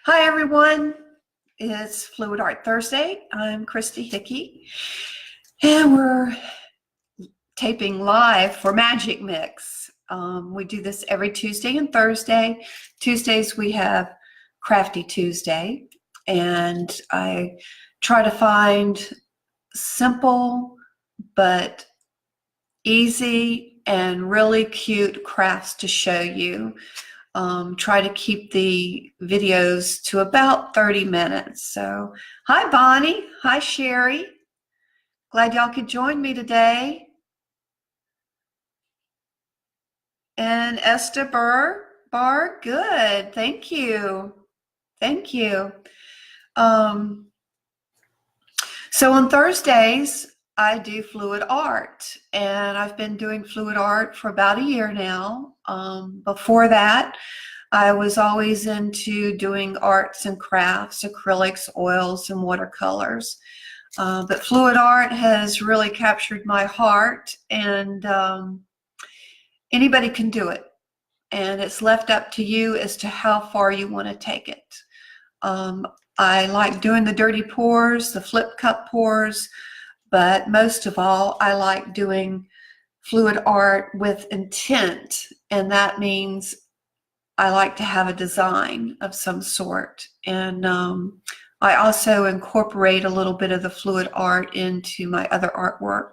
Hi everyone, it's Fluid Art Thursday. I'm Christy Hickey and we're taping live for Magic Mix. We do this every Tuesday and Thursday. Tuesdays we have Crafty Tuesday, and I try to find simple but easy and really cute crafts to show you. Try to keep the videos to about 30 minutes. So, hi Bonnie, hi Sherry. Glad y'all could join me today. And Esther Bar, good, thank you. Thank you. So on Thursdays, I do fluid art, and I've been doing fluid art for about a year now. Before that, I was always into doing arts and crafts, acrylics, oils, and watercolors. But fluid art has really captured my heart, and anybody can do it. And it's left up to you as to how far you want to take it. I like doing the dirty pours, the flip cup pours, but most of all, I like doing fluid art with intent, and that means I like to have a design of some sort. And I also incorporate a little bit of the fluid art into my other artwork.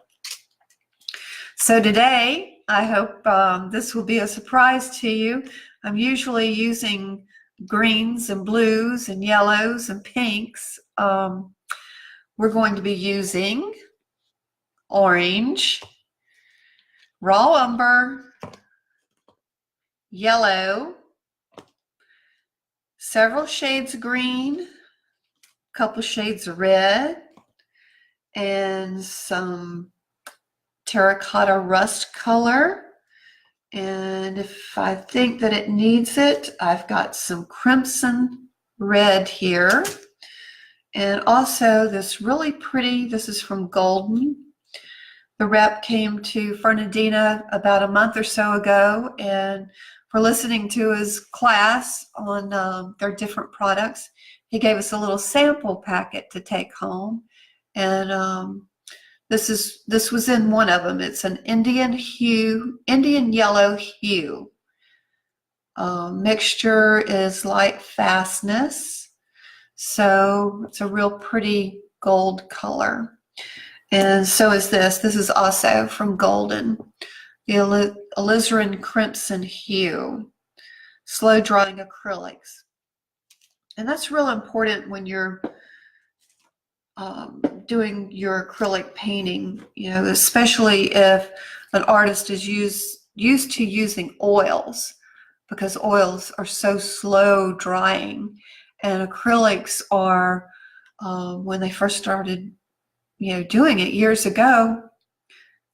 So today, I hope this will be a surprise to you. I'm usually using greens and blues and yellows and pinks. We're going to be using orange, raw umber, yellow, several shades of green, a couple shades of red, and some terracotta rust color. And if I think that it needs it, I've got some crimson red here. And also this really pretty, this is from Golden. The rep came to Fernandina about a month or so ago, and for listening to his class on their different products, he gave us a little sample packet to take home. And this was in one of them. It's an Indian yellow hue. Mixture is light fastness, so it's a real pretty gold color. And so is this. This is also from Golden, the alizarin crimson hue, slow drying acrylics. And that's real important when you're doing your acrylic painting, you know, especially if an artist is used to using oils, because oils are so slow drying, and acrylics are, when they first started, you know, doing it years ago,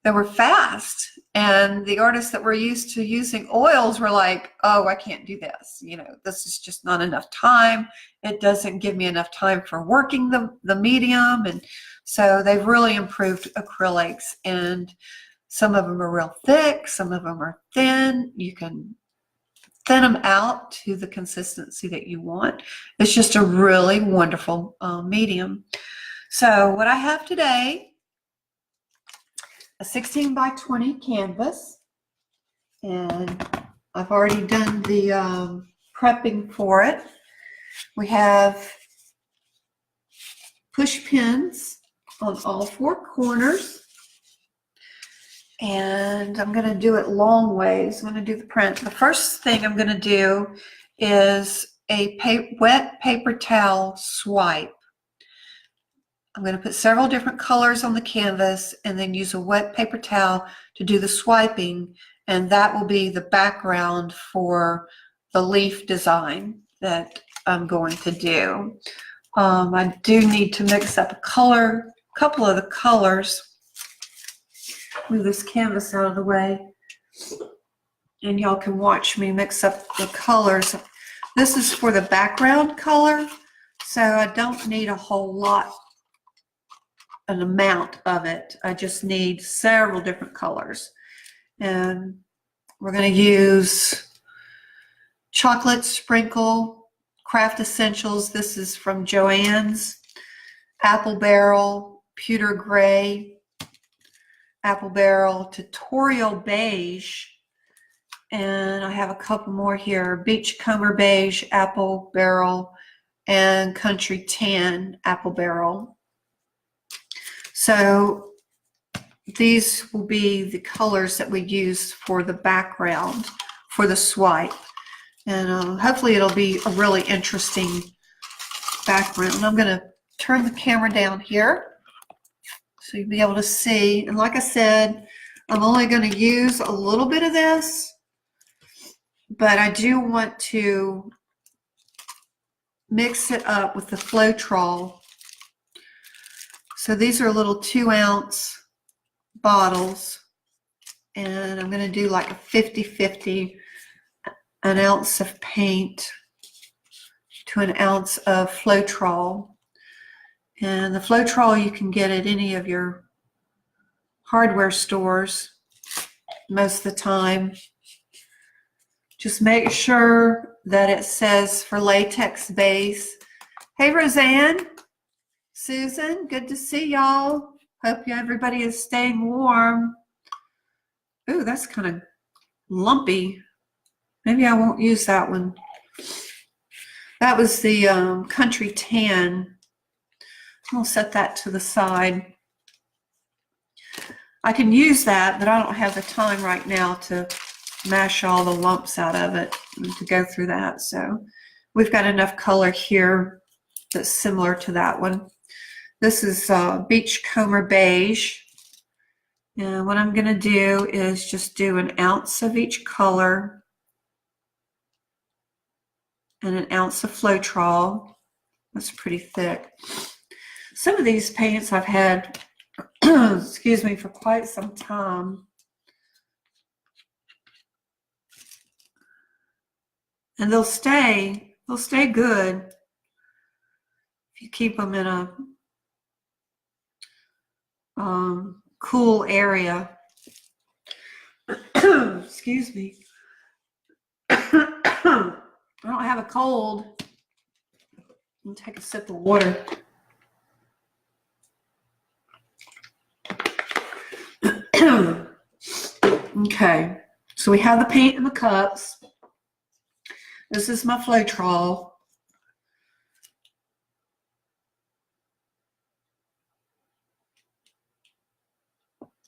they were fast, and the artists that were used to using oils were like, oh, I can't do this, you know, this is just not enough time, it doesn't give me enough time for working the medium. And so they've really improved acrylics, and some of them are real thick, some of them are thin. You can thin them out to the consistency that you want. It's just a really wonderful medium. So what I have today, a 16 by 20 canvas, and I've already done the prepping for it. We have push pins on all four corners, and I'm going to do it long ways. I'm going to do the print. The first thing I'm going to do is a wet paper towel swipe. I'm going to put several different colors on the canvas and then use a wet paper towel to do the swiping, and that will be the background for the leaf design that I'm going to do. I do need to mix up a couple of the colors. Move this canvas out of the way, and y'all can watch me mix up the colors. This is for the background color, so I don't need a whole lot, an amount of it. I just need several different colors. And we're going to use chocolate sprinkle Craft Essentials. This is from Joann's. Apple Barrel, Pewter Gray, Apple Barrel, Tutorial Beige, and I have a couple more here. Beachcomber Beige, Apple Barrel, and Country Tan, Apple Barrel. So these will be the colors that we use for the background for the swipe. And hopefully it'll be a really interesting background. I'm going to turn the camera down here so you'll be able to see. And like I said, I'm only going to use a little bit of this, but I do want to mix it up with the Floetrol. So these are little 2-ounce bottles, and I'm going to do like a 50-50, an ounce of paint to an ounce of Floetrol. And the Floetrol you can get at any of your hardware stores most of the time. Just make sure that it says for latex base. Hey Roseanne, Susan, good to see y'all. Hope everybody is staying warm. Ooh, that's kind of lumpy. Maybe I won't use that one. That was the Country Tan. I'll set that to the side. I can use that, but I don't have the time right now to mash all the lumps out of it and to go through that. So we've got enough color here that's similar to that one. This is Beachcomber Beige. And what I'm going to do is just do an ounce of each color and an ounce of Floetrol. That's pretty thick. Some of these paints I've had, excuse me, for quite some time. And they'll stay good if you keep them in a cool area. Excuse me. I don't have a cold. I'll take a sip of water. Okay, so we have the paint in the cups. This is my Floetrol.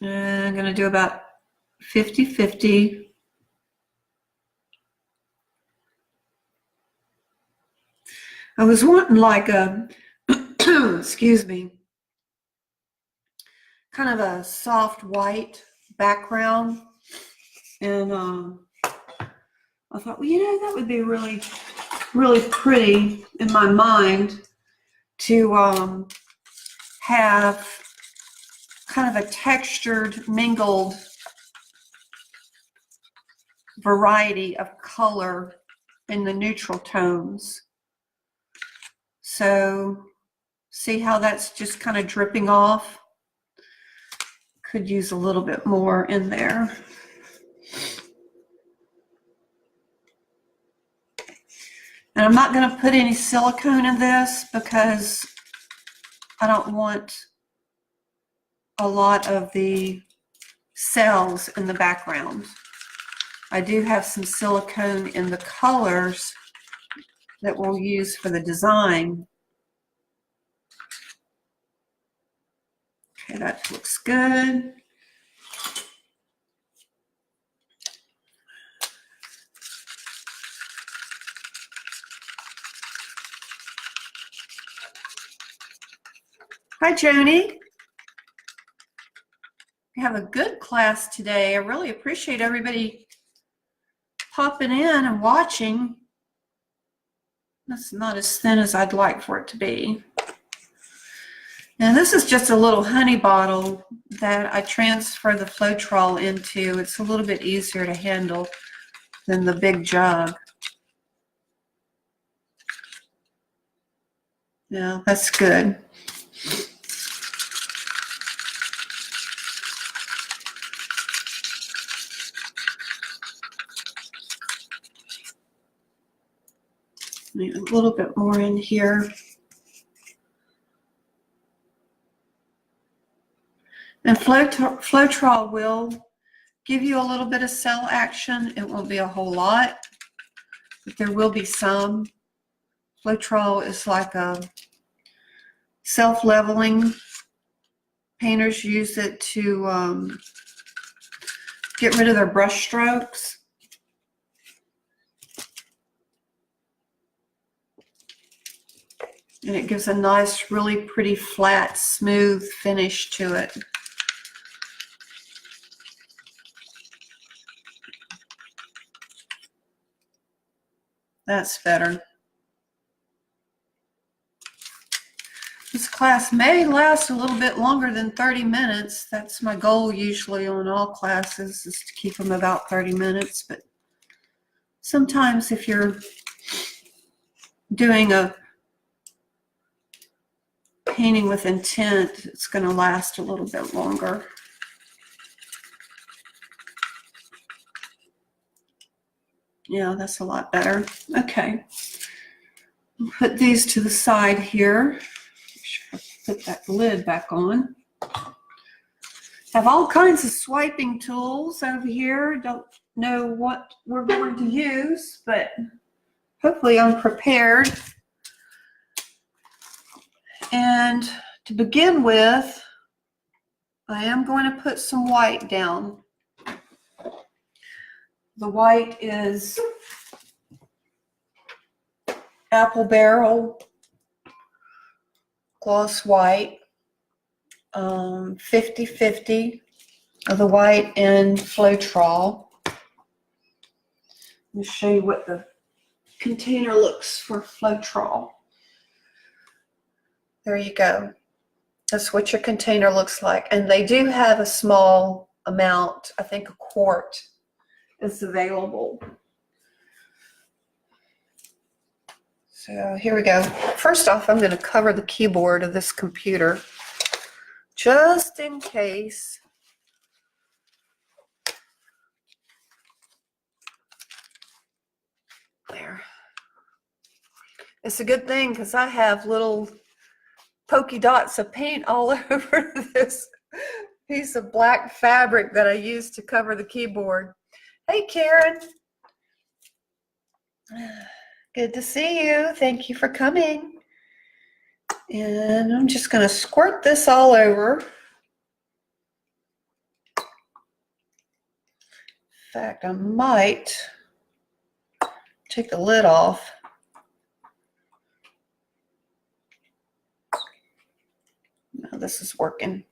And I'm going to do about 50-50. I was wanting like a, excuse me, kind of a soft white background. And I thought, well, you know, that would be really, really pretty in my mind to have kind of a textured, mingled variety of color in the neutral tones. So see how that's just kind of dripping off? Could use a little bit more in there. And I'm not going to put any silicone in this because I don't want a lot of the cells in the background. I do have some silicone in the colors that we'll use for the design. Okay, that looks good. Hi, Joni. We have a good class today. I really appreciate everybody popping in and watching. That's not as thin as I'd like for it to be. And this is just a little honey bottle that I transfer the Floetrol into. It's a little bit easier to handle than the big jug. Yeah, that's good. Need a little bit more in here. And Floetrol will give you a little bit of cell action. It won't be a whole lot, but there will be some. Floetrol is like a self-leveling. Painters use it to get rid of their brush strokes. And it gives a nice, really pretty, flat, smooth finish to it. That's better. This class may last a little bit longer than 30 minutes. That's my goal usually on all classes, is to keep them about 30 minutes. But sometimes if you're doing a painting with intent, it's going to last a little bit longer. Yeah, that's a lot better. Okay. Put these to the side here. Make sure I put that lid back on. Have all kinds of swiping tools over here. Don't know what we're going to use, but hopefully I'm prepared. And to begin with, I am going to put some white down. The white is Apple Barrel Gloss White, 50/50 of the white and Floetrol. Let me show you what the container looks for Floetrol. There you go. That's what your container looks like. And they do have a small amount, I think a quart is available. So here we go. First off, I'm going to cover the keyboard of this computer just in case. There. It's a good thing because I have little pokey dots of paint all over this piece of black fabric that I use to cover the keyboard. Hey, Karen. Good to see you. Thank you for coming. And I'm just going to squirt this all over. In fact, I might take the lid off. No, this is working.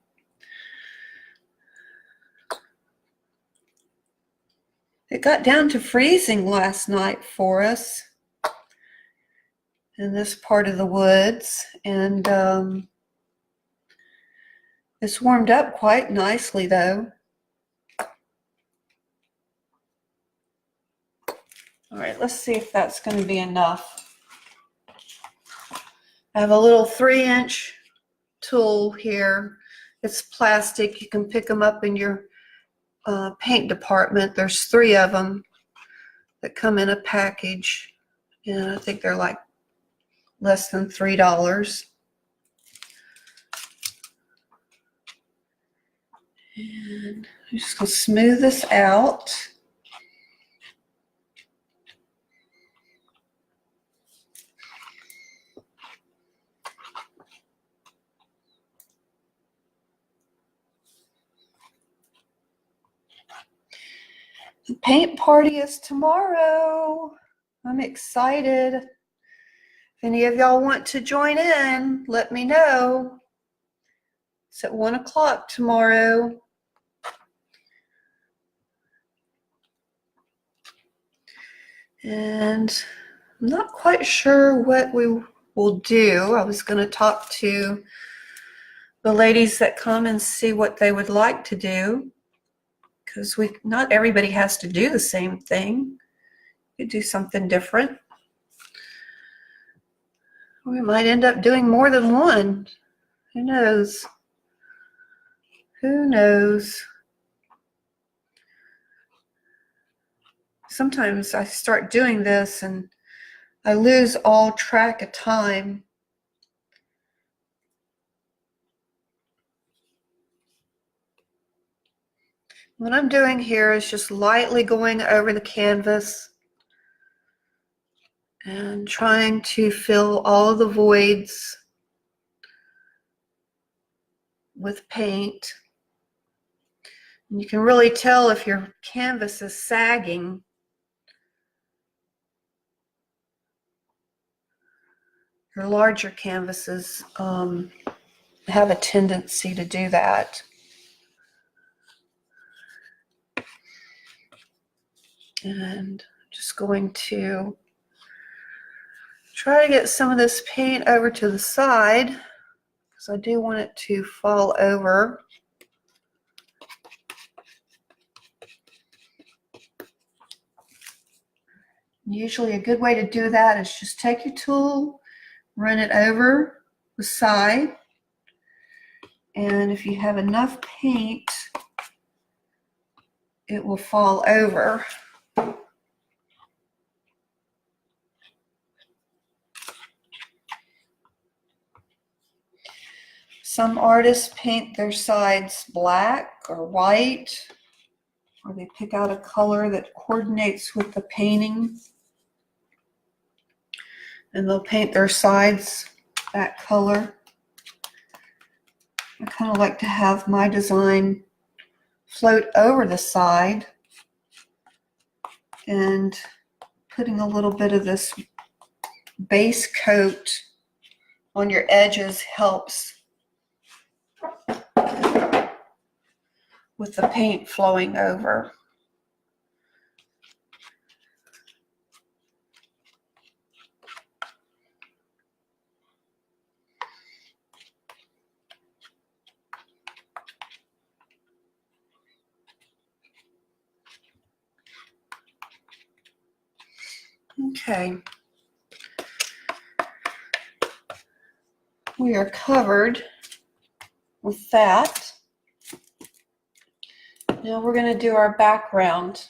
It got down to freezing last night for us in this part of the woods, and it's warmed up quite nicely though. All right, let's see if that's going to be enough. I have a little 3-inch tool here. It's plastic. You can pick them up in your paint department. There's 3 of them that come in a package, and I think they're like less than $3. And I'm just going to smooth this out. The paint party is tomorrow. I'm excited. If any of y'all want to join in, let me know. It's at 1 o'clock tomorrow. And I'm not quite sure what we will do. I was going to talk to the ladies that come and see what they would like to do, because not everybody has to do the same thing. You do something different. We might end up doing more than one. Who knows? Who knows? Sometimes I start doing this and I lose all track of time. What I'm doing here is just lightly going over the canvas and trying to fill all of the voids with paint. And you can really tell if your canvas is sagging. Your larger canvases have a tendency to do that. And I'm just going to try to get some of this paint over to the side because I do want it to fall over. Usually a good way to do that is just take your tool, run it over the side, and if you have enough paint, it will fall over. Some artists paint their sides black or white, or they pick out a color that coordinates with the painting, and they'll paint their sides that color. I kind of like to have my design float over the side, and putting a little bit of this base coat on your edges helps with the paint flowing over. Okay. We are covered with that. Now we're going to do our background.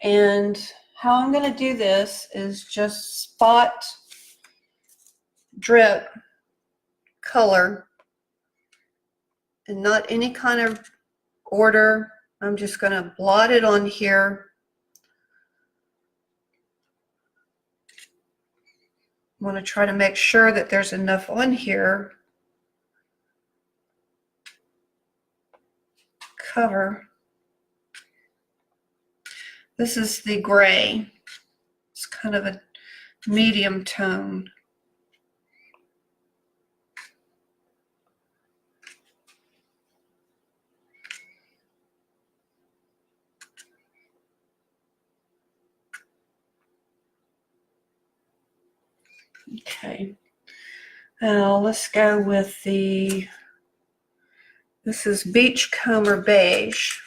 And how I'm going to do this is just spot drip color and not any kind of order. I'm just going to blot it on here. I want to try to make sure that there's enough on here. Cover. This is the gray. It's kind of a medium tone. Okay. Now let's go with this is Beachcomber Beige.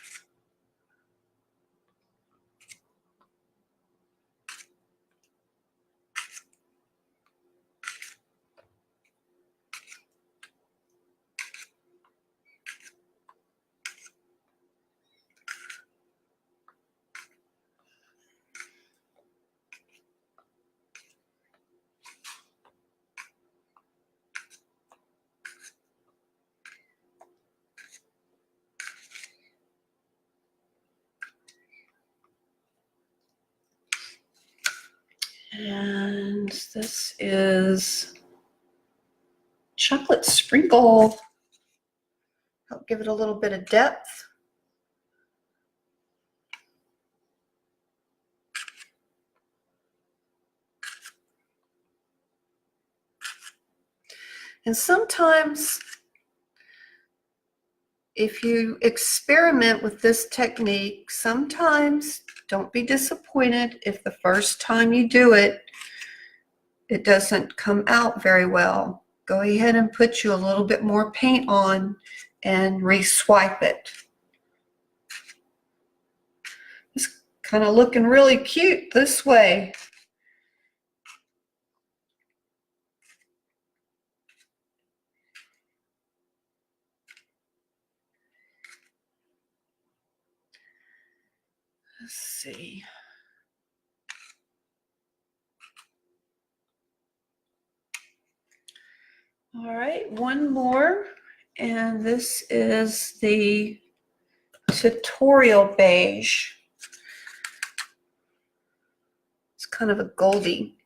And this is Chocolate Sprinkle. Help give it a little bit of depth. And sometimes, if you experiment with this technique, sometimes don't be disappointed if the first time you do it, it doesn't come out very well. Go ahead and put you a little bit more paint on and re-swipe it. It's kind of looking really cute this way. Let's see. All right, one more, and this is the tutorial beige. It's kind of a goldy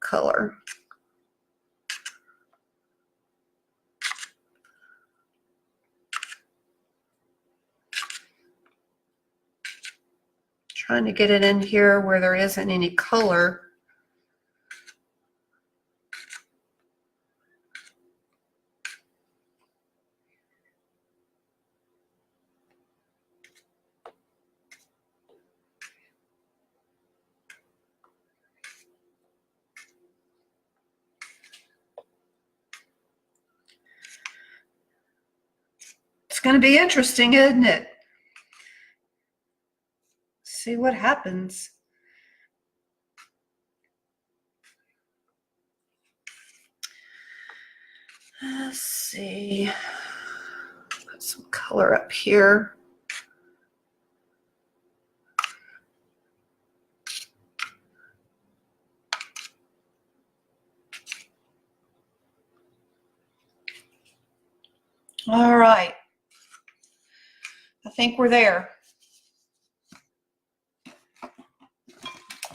color. Trying to get it in here where there isn't any color. It's going to be interesting, isn't it? See what happens. Let's see. Put some color up here. All right. I think we're there.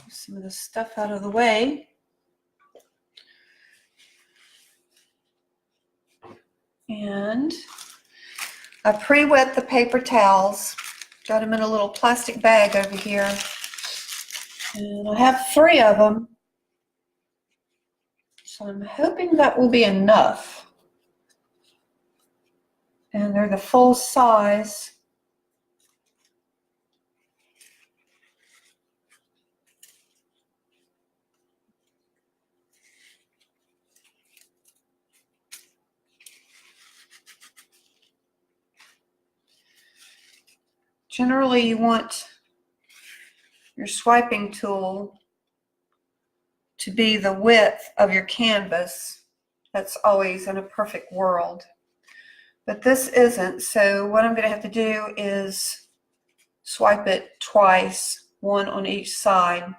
Some of the stuff out of the way. And I pre-wet the paper towels. Got them in a little plastic bag over here. And I have 3 of them. So I'm hoping that will be enough. And they're the full size. Generally, you want your swiping tool to be the width of your canvas. That's always in a perfect world. But this isn't, so what I'm going to have to do is swipe it twice, one on each side.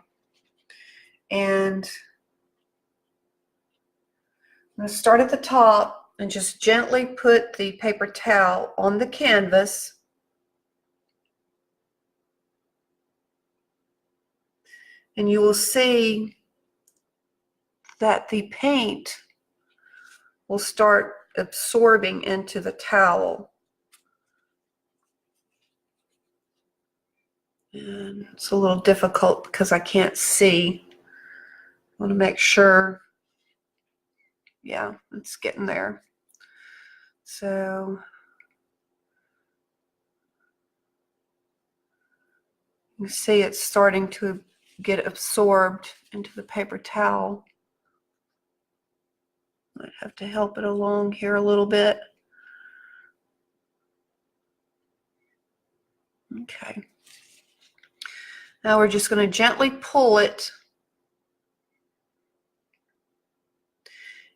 And I'm going to start at the top and just gently put the paper towel on the canvas. And you will see that the paint will start absorbing into the towel. And it's a little difficult because I can't see. I want to make sure, yeah, it's getting there. So you see it's starting to get absorbed into the paper towel. Might have to help it along here a little bit. Okay. Now we're just going to gently pull it.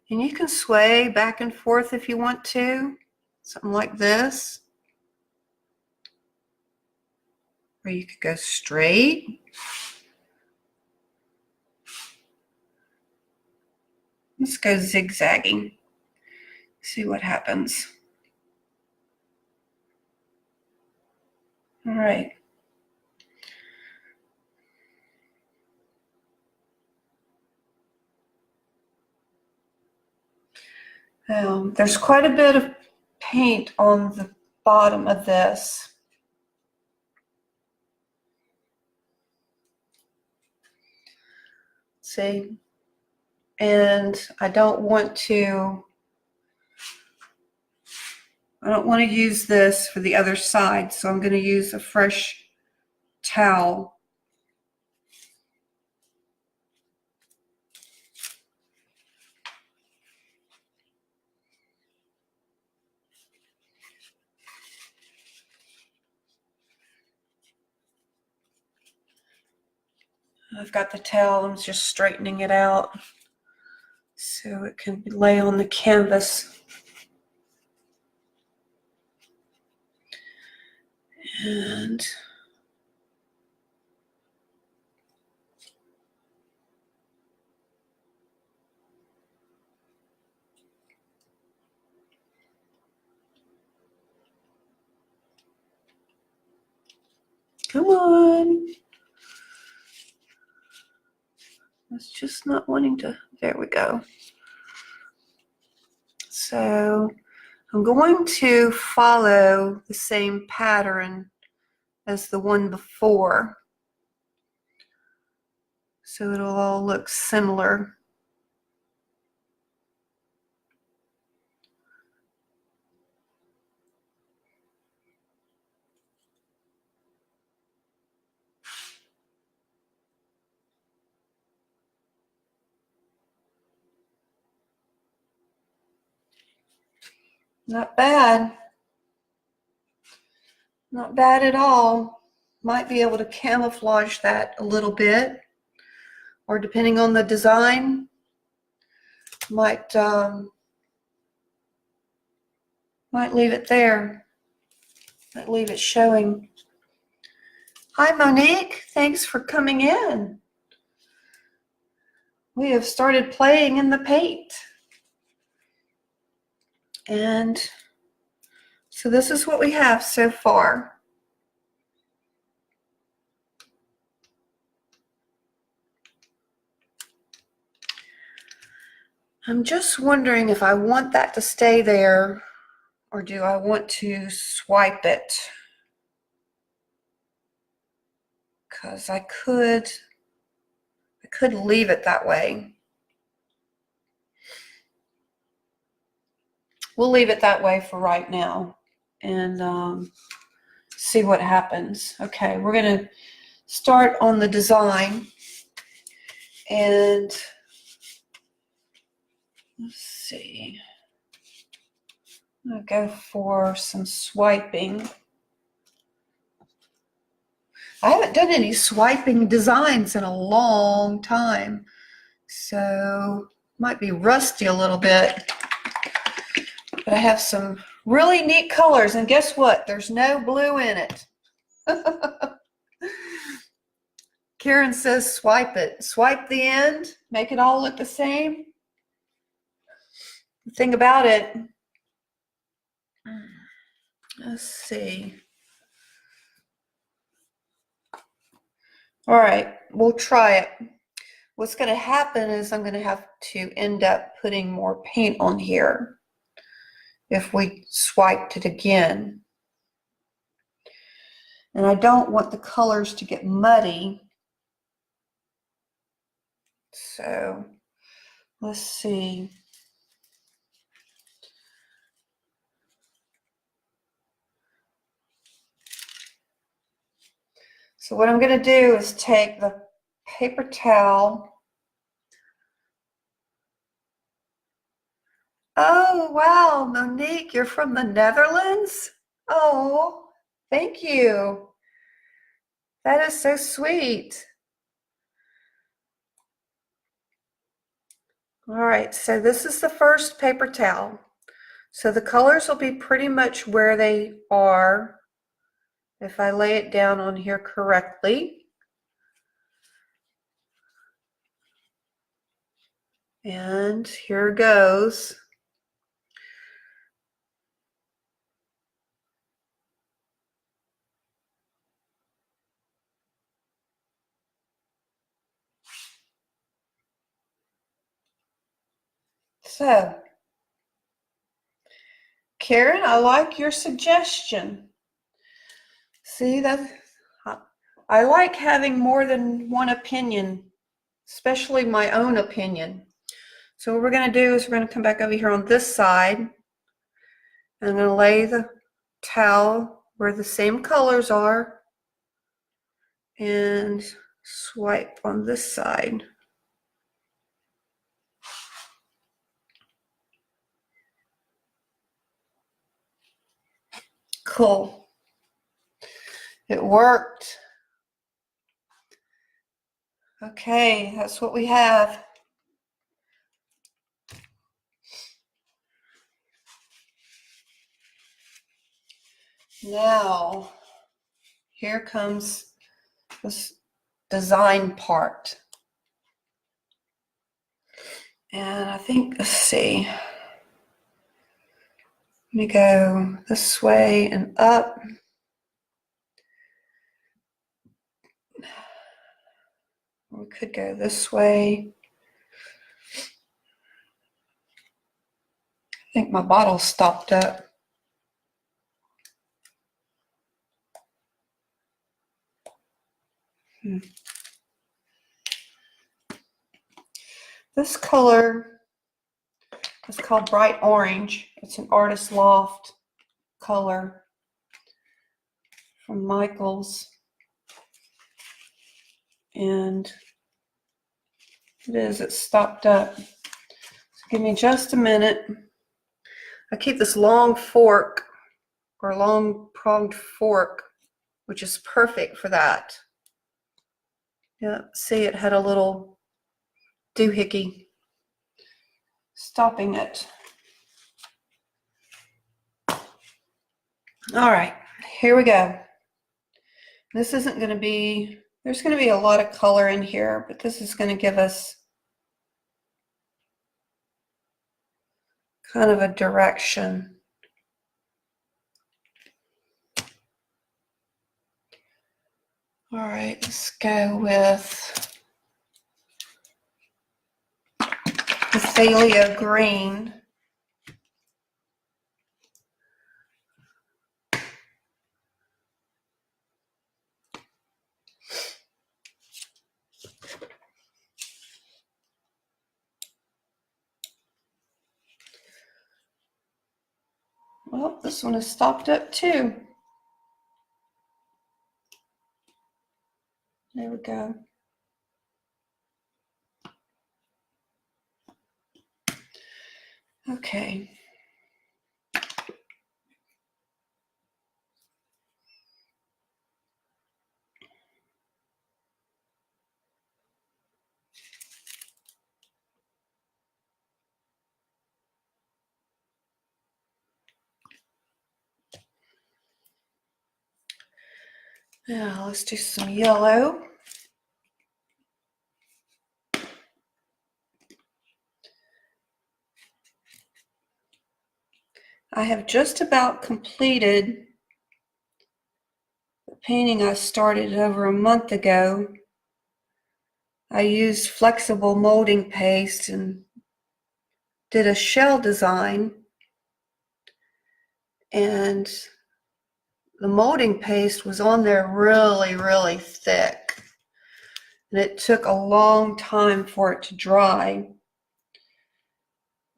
And you can sway back and forth if you want to. Something like this. Or you could go straight. Let's go zigzagging. See what happens. All right. There's quite a bit of paint on the bottom of this. See? And I don't want to use this for the other side, so I'm going to use a fresh towel. I've got the towel, I'm just straightening it out so it can lay on the canvas. And Come on. It's just not wanting to. There we go. So I'm going to follow the same pattern as the one before, so it'll all look similar. Not bad. Not bad at all. Might be able to camouflage that a little bit, or depending on the design, might leave it there. Might leave it showing. Hi, Monique. Thanks for coming in. We have started playing in the paint. And so this is what we have so far. I'm just wondering if I want that to stay there, or do I want to swipe it? Because I could leave it that way. We'll leave it that way for right now and see what happens. Okay, we're going to start on the design, and let's see. I'm going to go for some swiping. I haven't done any swiping designs in a long time, so might be rusty a little bit. But I have some really neat colors, and guess what? There's no blue in it. Karen says swipe it. Swipe the end, make it all look the same. The thing about it, let's see. All right, we'll try it. What's going to happen is I'm going to have to end up putting more paint on here if we swiped it again. And I don't want the colors to get muddy. So let's see. So what I'm going to do is take the paper towel. Oh, wow, Monique, you're from the Netherlands? Oh, thank you. That is so sweet. All right, so this is the first paper towel. So the colors will be pretty much where they are if I lay it down on here correctly. And here goes. So, Karen, I like your suggestion. See, I like having more than one opinion, especially my own opinion. So what we're going to do is we're going to come back over here on this side. And I'm going to lay the towel where the same colors are and swipe on this side. Cool. It worked. Okay, that's what we have. Now, here comes this design part. And I think, let's see. Let me go this way and up. We could go this way. I think my bottle's stopped up. This color is called Bright Orange. It's an Artist Loft color from Michaels. And it's stopped up. So give me just a minute. I keep this long fork or long pronged fork, which is perfect for that. Yeah, see, it had a little doohickey stopping it. All right, here we go. This isn't going to be, there's going to be a lot of color in here, but this is going to give us kind of a direction. All right, let's go with Azalea Green. Well, this one is stopped up too. There we go. Okay. Now let's do some yellow. I have just about completed the painting I started over a month ago. I used flexible molding paste and did a shell design, and the molding paste was on there really, really thick. And it took a long time for it to dry.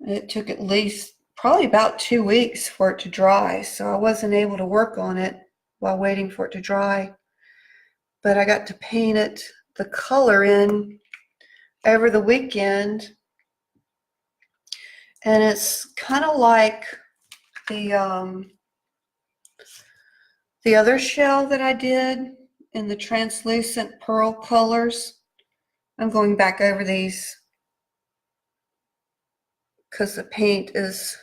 It took at least probably about 2 weeks for it to dry, so I wasn't able to work on it while waiting for it to dry. But I got to paint it, the color in over the weekend, and it's kind of like the other shell that I did in the translucent pearl colors. I'm going back over these because the paint is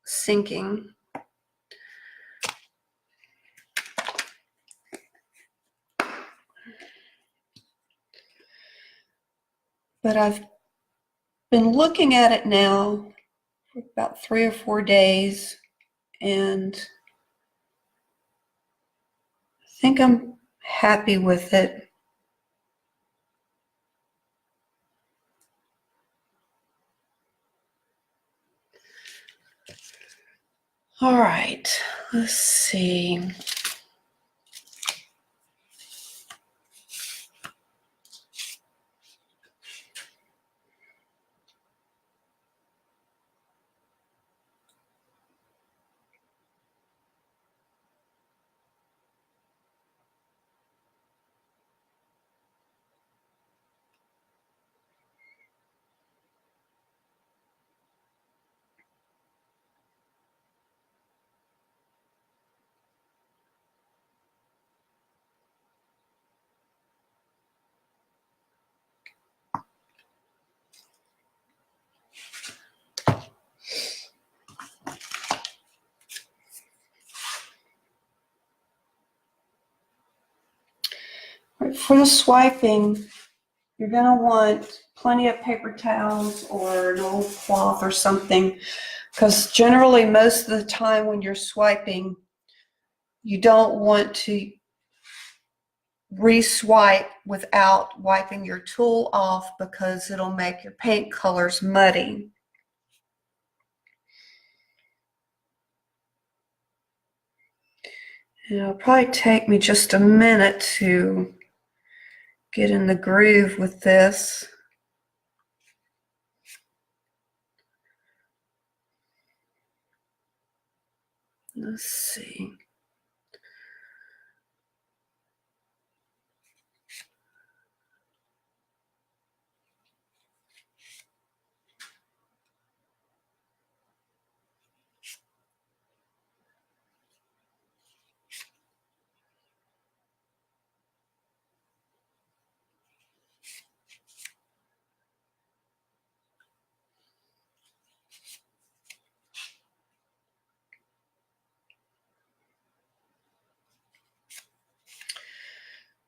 sinking. But I've been looking at it now for about 3 or 4 days, and I think I'm happy with it. All right, let's see. For the swiping, you're going to want plenty of paper towels or an old cloth or something, because generally most of the time when you're swiping, you don't want to re-swipe without wiping your tool off because it'll make your paint colors muddy. It'll probably take me just a minute to get in the groove with this. Let's see.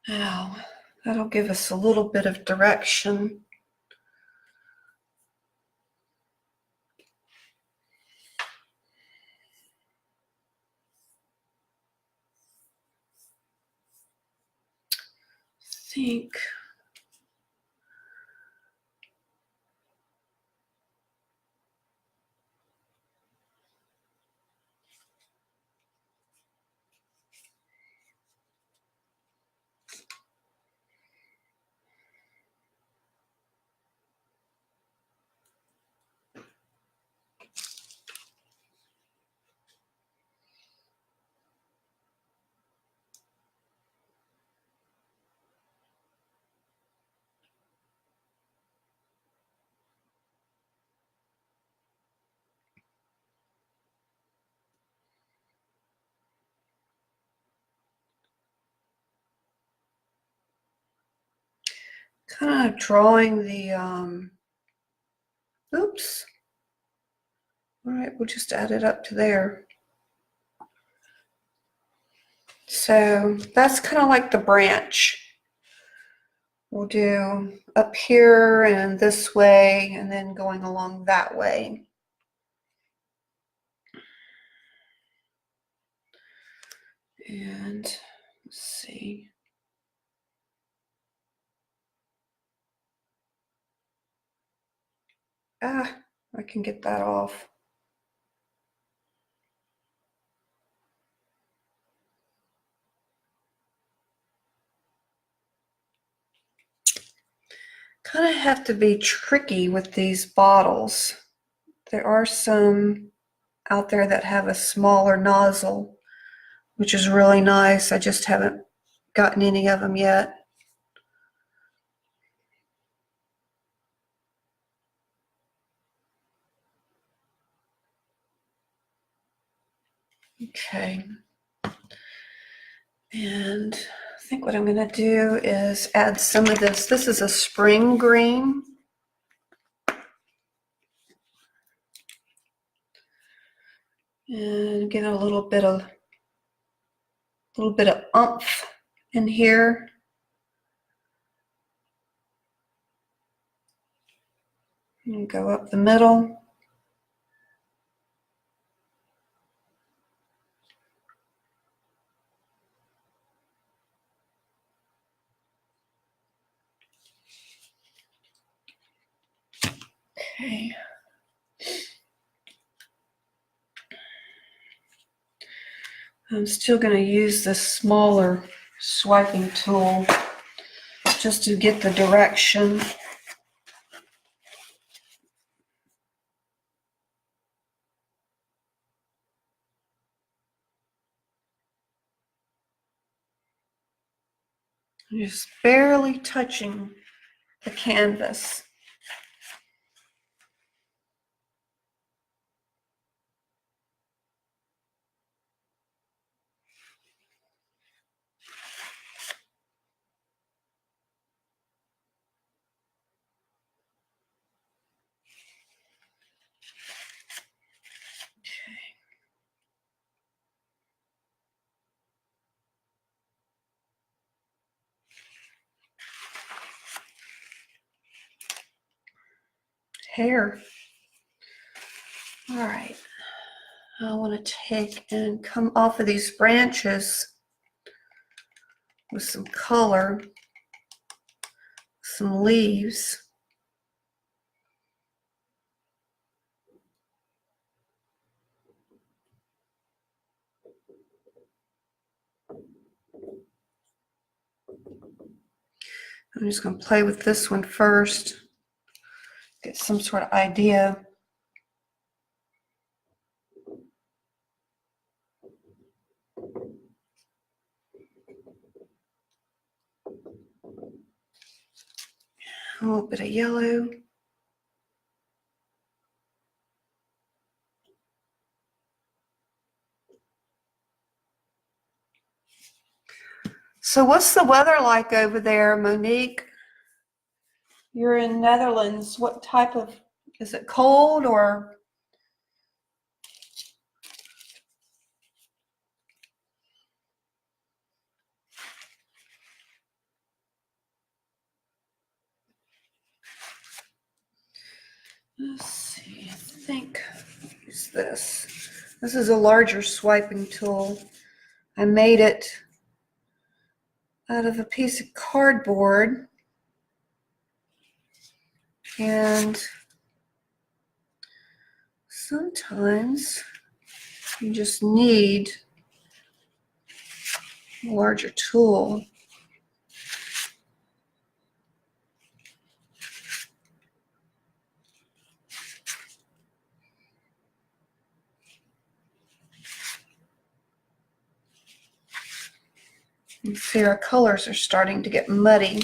Now, that'll give us a little bit of direction. I think kind of drawing the, oops. All right, we'll just add it up to there. So that's kind of like the branch. We'll do up here and this way, and then going along that way. And let's see. I can get that off. Kind of have to be tricky with these bottles. There are some out there that have a smaller nozzle, which is really nice. I just haven't gotten any of them yet. Okay. And I think what I'm going to do is add some of this. This is a spring green. And get a little bit of oomph in here. And go up the middle. Okay. I'm still going to use this smaller swiping tool just to get the direction. Just barely touching the canvas. Hair. All right. I want to take and come off of these branches with some color, some leaves. I'm just going to play with this one first, get some sort of idea. A little bit of yellow. So what's the weather like over there, Monique? You're in Netherlands. What type of, is it cold or? Let's see, I think, use this. This is a larger swiping tool. I made it out of a piece of cardboard. And sometimes you just need a larger tool. You see our colors are starting to get muddy.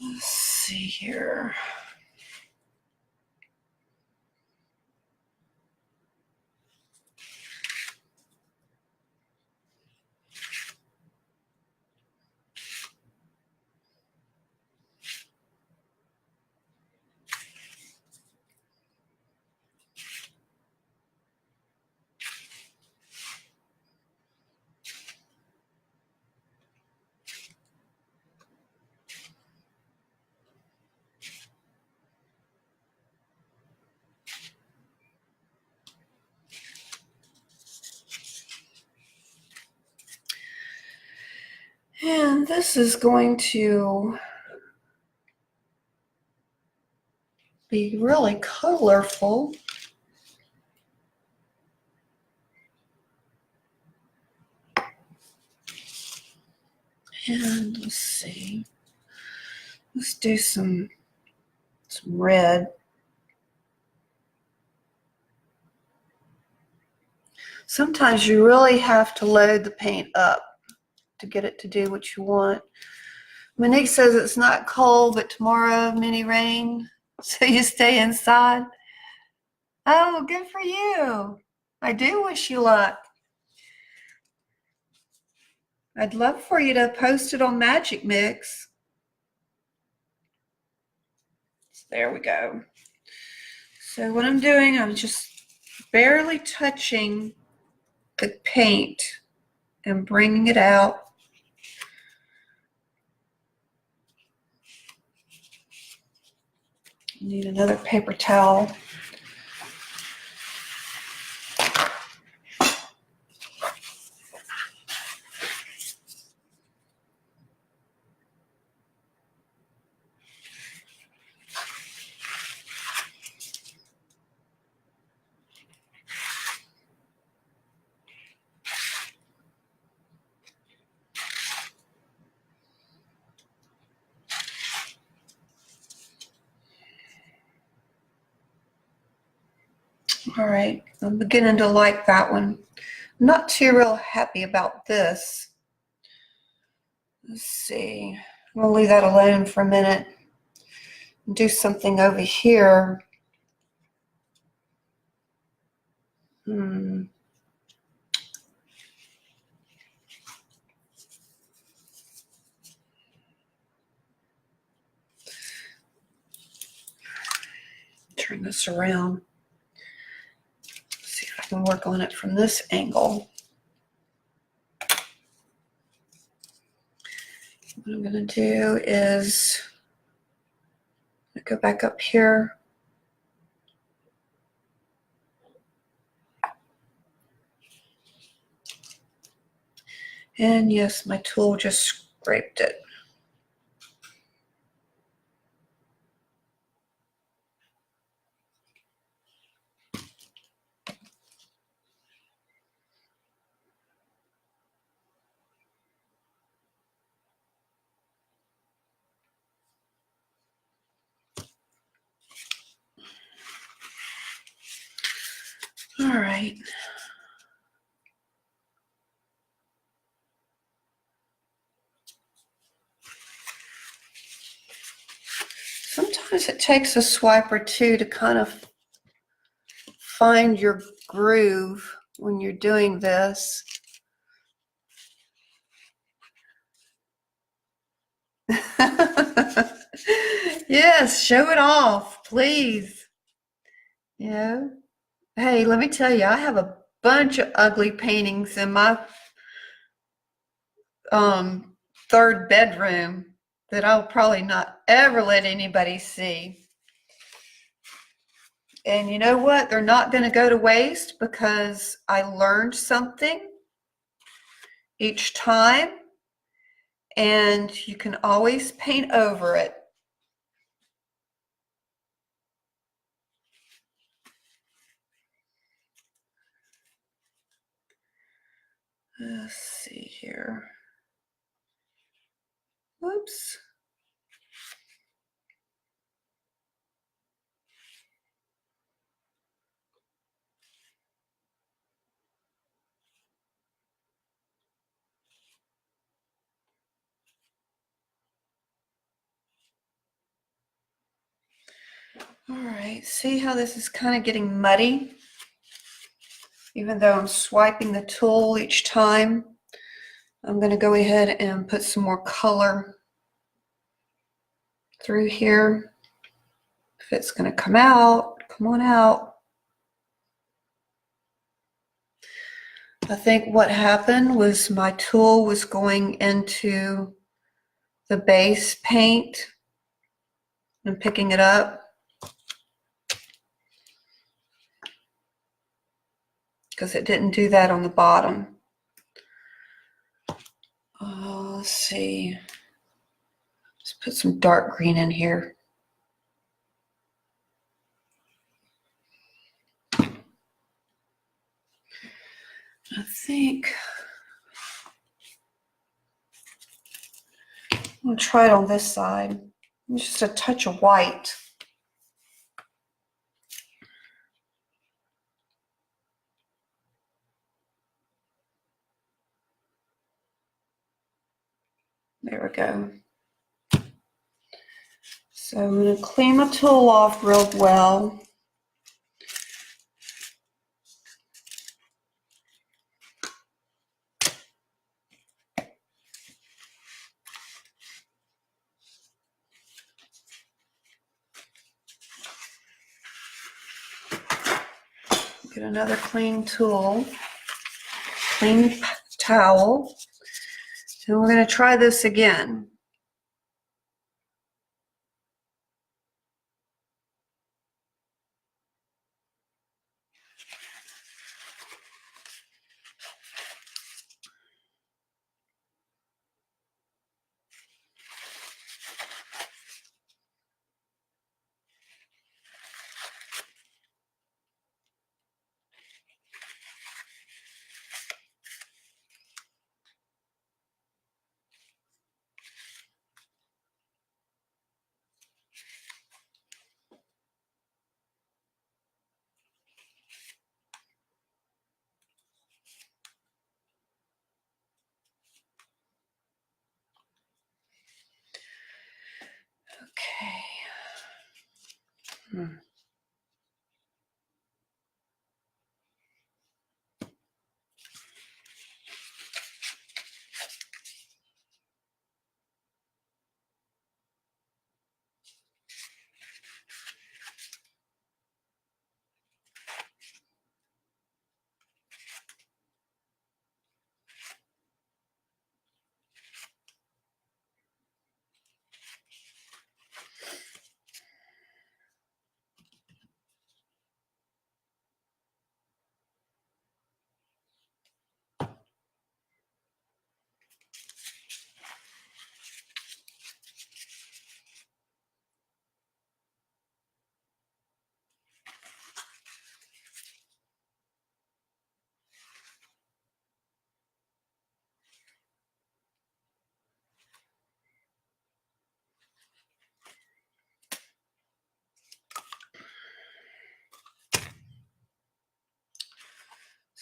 Let's see here. And this is going to be really colorful. And let's see. Let's do some red. Sometimes you really have to load the paint up to get it to do what you want. Monique says it's not cold, but tomorrow mini rain, so you stay inside. Oh, good for you. I do wish you luck. I'd love for you to post it on Magic Mix. So there we go. So what I'm doing, I'm just barely touching the paint and bringing it out. You need another paper towel. All right, I'm beginning to like that one. I'm not too real happy about this. Let's see. I'm gonna leave that alone for a minute and do something over here. Turn this around. See if I can work on it from this angle. What I'm going to do is go back up here. And yes, my tool just scraped it. All right. Sometimes it takes a swipe or two to kind of find your groove when you're doing this. Yes, show it off, please. Yeah. Hey, let me tell you, I have a bunch of ugly paintings in my third bedroom that I'll probably not ever let anybody see. And you know what? They're not going to go to waste because I learned something each time, and you can always paint over it. Let's see here. Whoops. All right, see how this is kind of getting muddy? Even though I'm swiping the tool each time, I'm going to go ahead and put some more color through here. If it's going to come out, come on out. I think what happened was my tool was going into the base paint and picking it up, because it didn't do that on the bottom. Let's see. Let's put some dark green in here. I think I'm going to try it on this side. Just a touch of white. There we go. So I'm going to clean my tool off real well. Get another clean tool, clean towel, and we're going to try this again. Hmm.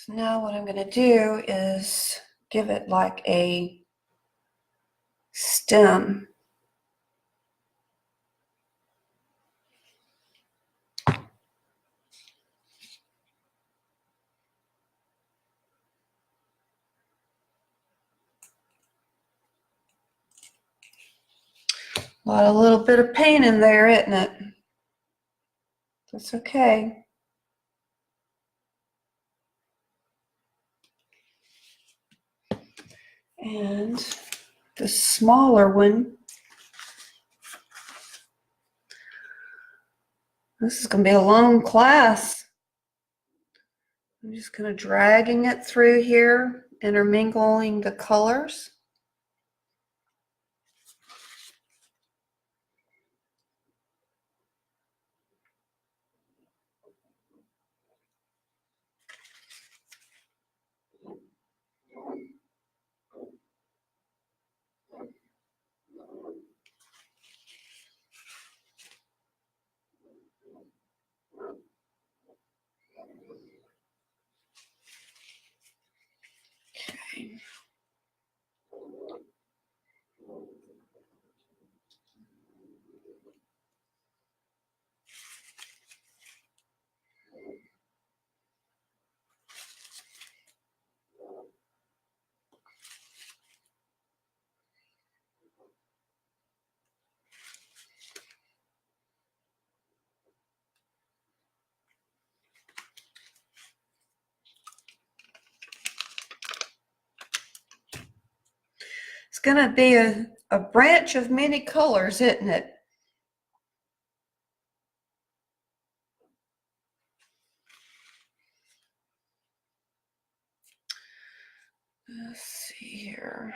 So now what I'm going to do is give it like a stem. A little bit of pain in there, isn't it? That's okay. And the smaller one, this is going to be a long class. I'm just kind of dragging it through here, intermingling the colors. Okay. It's going to be a branch of many colors, isn't it? Let's see here.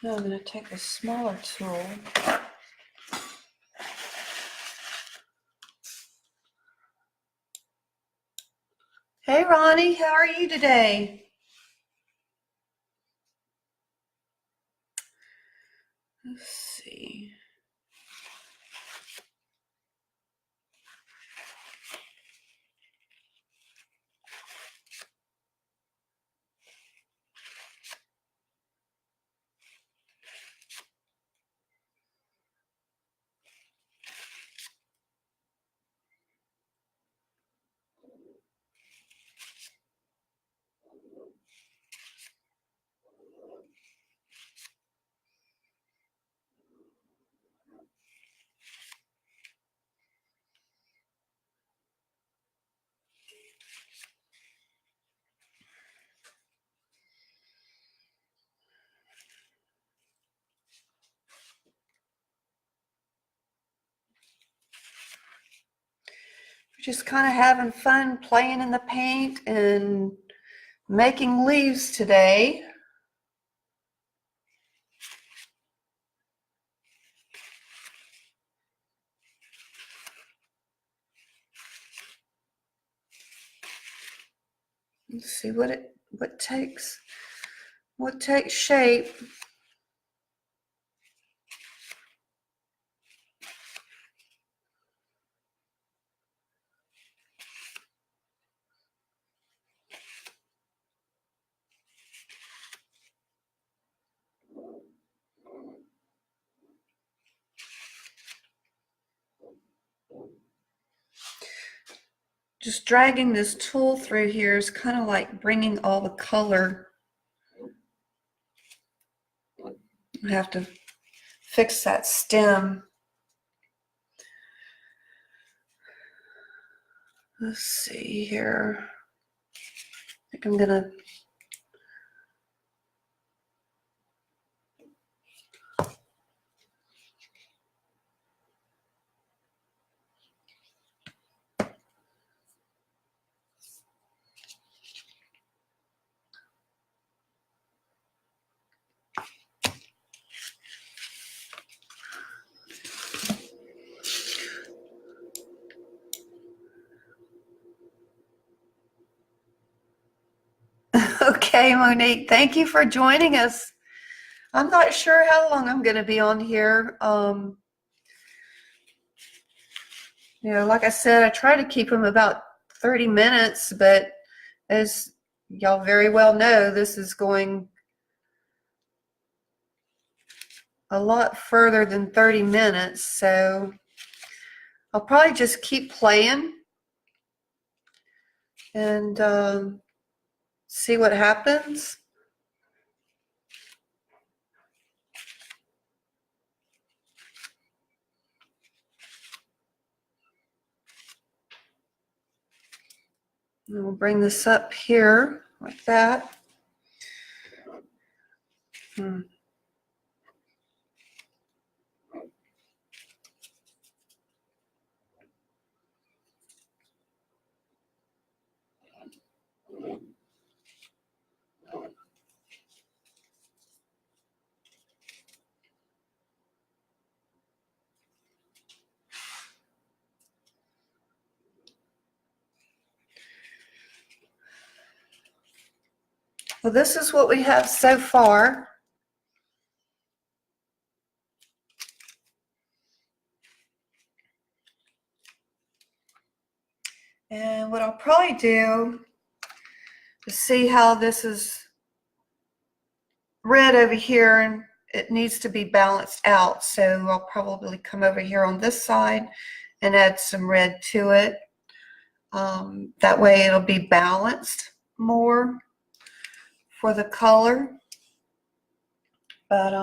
Now I'm going to take a smaller tool. Hey Ronnie, how are you today? Let's see. We're just kind of having fun playing in the paint and making leaves today. Let's see what takes shape. just dragging this tool through here is kind of like bringing all the color. I have to fix that stem. Let's see here. I think I'm gonna Okay, Monique, thank you for joining us. I'm not sure how long I'm going to be on here. Like I said, I try to keep them about 30 minutes, but as y'all very well know, this is going a lot further than 30 minutes, so I'll probably just keep playing and see what happens. And we'll bring this up here like that. Well, this is what we have so far. And what I'll probably do is see how this is red over here, and it needs to be balanced out. So I'll probably come over here on this side and add some red to it. That way it'll be balanced more for the color. But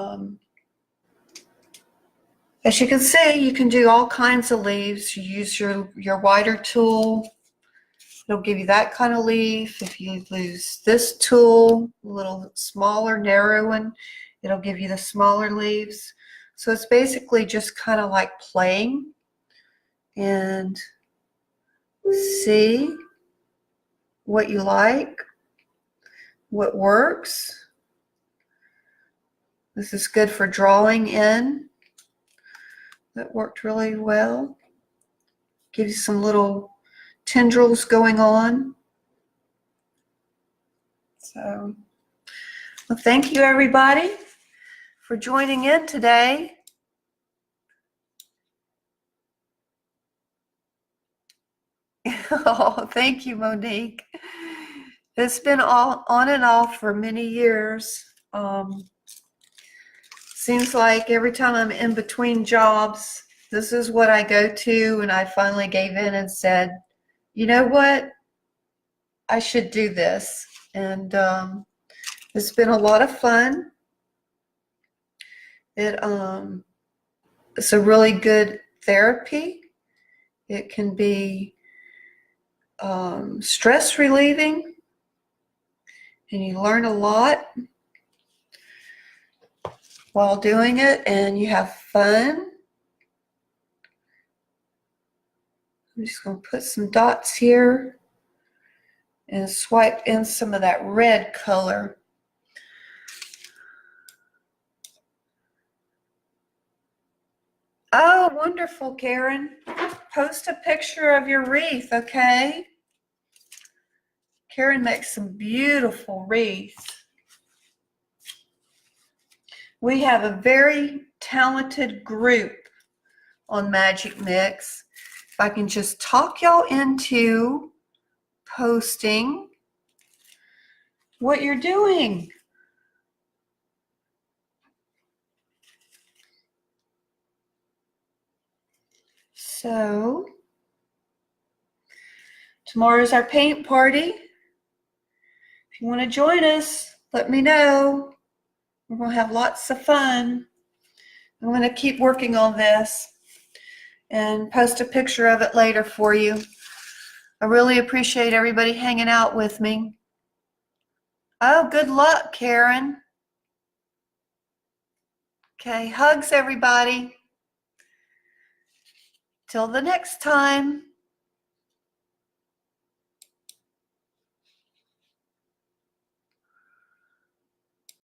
as you can see, you can do all kinds of leaves. You use your wider tool, it'll give you that kind of leaf. If you use this tool, a little smaller, narrow one, it'll give you the smaller leaves. So it's basically just kind of like playing and see what you like, what works. This is good for drawing in. That worked really well. Give you some little tendrils going on. So, well, thank you everybody for joining in today. Oh, thank you, Monique. It's been all on and off for many years. Seems like every time I'm in between jobs, this is what I go to, and I finally gave in and said, you know what? I should do this. And it's been a lot of fun. It's a really good therapy. It can be stress relieving, and you learn a lot while doing it, and you have fun. I'm just going to put some dots here and swipe in some of that red color. Oh, wonderful, Karen. Post a picture of your wreath, okay? Karen makes some beautiful wreaths. We have a very talented group on Magic Mix. If I can just talk y'all into posting what you're doing. So Tomorrow's our paint party. If you want to join us, let me know. We're going to have lots of fun. I'm going to keep working on this and post a picture of it later for you. I really appreciate everybody hanging out with me. Oh, good luck, Karen. Okay, hugs, everybody. Till the next time.